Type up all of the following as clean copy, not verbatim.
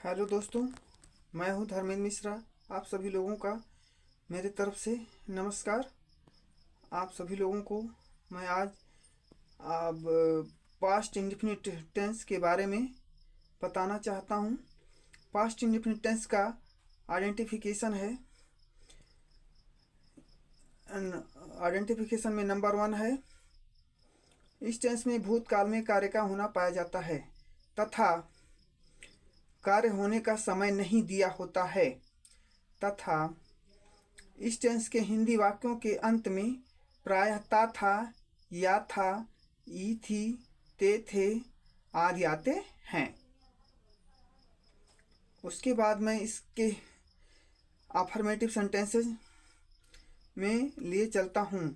Hello दोस्तों, मैं हूं धर्मेंद्र मिश्रा। आप सभी लोगों का मेरे तरफ से नमस्कार। आप सभी लोगों को मैं आज अब पास्ट इंडेफिनिट टेंस के बारे में बताना चाहता हूं। पास्ट इंडेफिनिट टेंस का आइडेंटिफिकेशन है। आइडेंटिफिकेशन में नंबर 1 है, इस टेंस में भूतकाल में कार्य का होना पाया जाता है तथा कार्य होने का समय नहीं दिया होता है, तथा इस टेंस के हिंदी वाक्यों के अंत में प्रायः ता था, या था, ई थी, ते थे आदि आते हैं। उसके बाद मैं इसके अफर्मेटिव सेंटेंसेस में लिए चलता हूँ।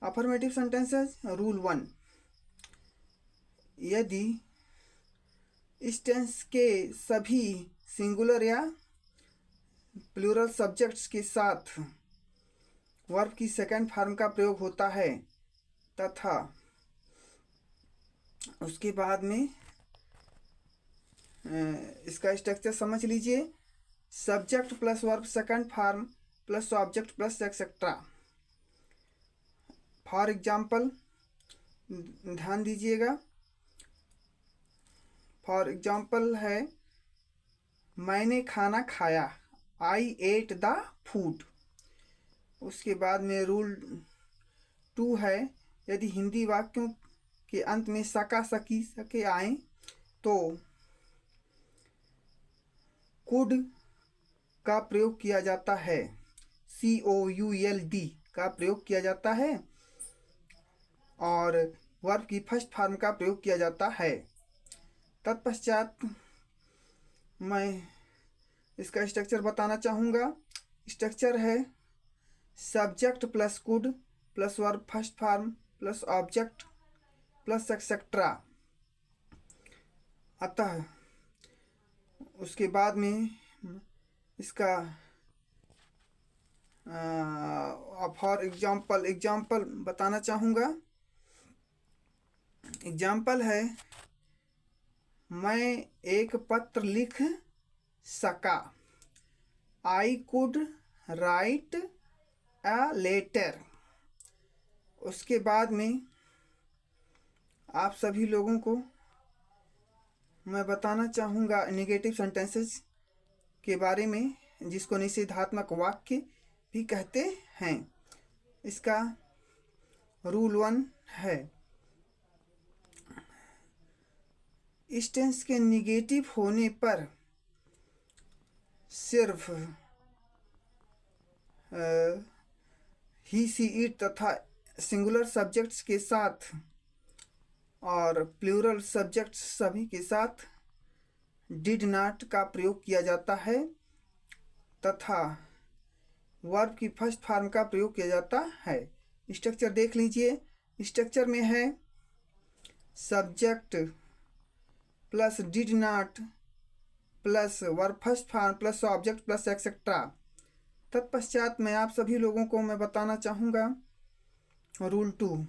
अफर्मेटिव सेंटेंसेस रूल 1, यदि इस टेंस के सभी सिंगुलर या प्लूरल सब्जेक्ट्स के साथ वर्ब की सेकंड फॉर्म का प्रयोग होता है, तथा उसके बाद में इसका स्ट्रक्चर समझ लीजिए। Subject plus verb second form plus object plus etcetera. For example ध्यान दीजिएगा। फॉर एग्जाम्पल है, मैंने खाना खाया, आई एट द फूड। उसके बाद में रूल 2 है, यदि हिंदी वाक्यों के अंत में सका, सकी, सके आए तो कुड का प्रयोग किया जाता है। COULD का प्रयोग किया जाता है और वर्ब की फर्स्ट फॉर्म का प्रयोग किया जाता है। तत्पश्चात मैं इसका स्ट्रक्चर बताना चाहूँगा। स्ट्रक्चर है subject plus could plus verb first form plus object plus etcetera. अतः उसके बाद में इसका फॉर एग्जाम्पल बताना चाहूँगा। एग्जाम्पल है, मैं एक पत्र लिख सका, I could write a letter. उसके बाद में आप सभी लोगों को मैं बताना चाहूँगा नेगेटिव सेंटेंसेस के बारे में, जिसको निषेधात्मक वाक्य भी कहते हैं। इसका रूल 1 है, इस टेंस के निगेटिव होने पर सिर्फ ही, सी, इट तथा सिंगुलर सब्जेक्ट्स के साथ और प्लूरल सब्जेक्ट्स सभी के साथ डिड नॉट का प्रयोग किया जाता है, तथा वर्ब की फर्स्ट फॉर्म का प्रयोग किया जाता है। स्ट्रक्चर देख लीजिए। स्ट्रक्चर में है subject plus did not plus verb first form plus object plus etcetera. तत्पश्चात मैं आप सभी लोगों को मैं बताना चाहूँगा रूल 2।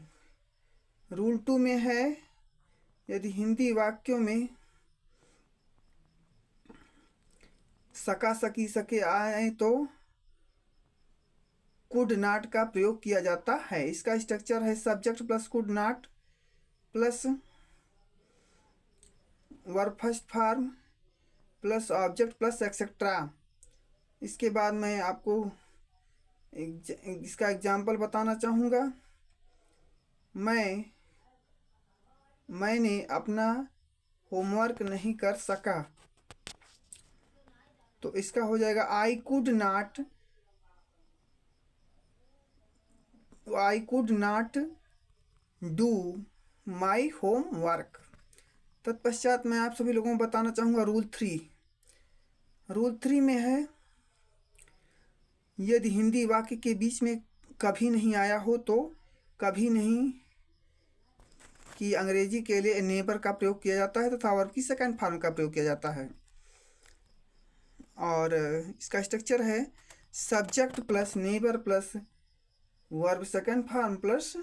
रूल 2 में है, यदि हिंदी वाक्यों में सका, सकी, सके आए तो कुड नॉट का प्रयोग किया जाता है। इसका स्ट्रक्चर है subject plus could not plus verb first form plus object plus etcetera. इसके बाद मैं आपको इसका एग्जाम्पल बताना चाहूँगा। मैंने अपना होमवर्क नहीं कर सका, तो इसका हो जाएगा I could not do my homework. तत्पश्चात मैं आप सभी लोगों को बताना चाहूँगा रूल 3। रूल 3 में है, यदि हिंदी वाक्य के बीच में कभी नहीं आया हो तो कभी नहीं कि अंग्रेजी के लिए नेबर का प्रयोग किया जाता है तथा वर्ब की सेकंड फॉर्म का प्रयोग किया जाता है। और इसका स्ट्रक्चर है subject plus neighbour plus verb second form plus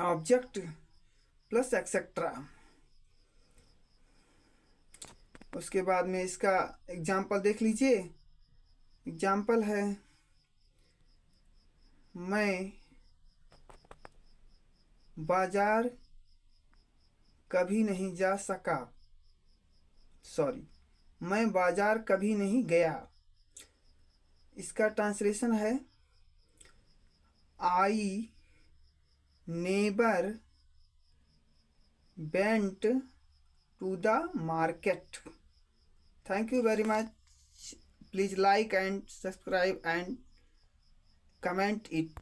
object plus etcetera. उसके बाद में इसका एग्जाम्पल देख लीजिए। एग्जाम्पल है, मैं बाजार कभी नहीं जा सका, सॉरी, मैं बाजार कभी नहीं गया। इसका ट्रांसलेशन है, I neighbour went to the market. Thank you very much. Please like and subscribe and comment it.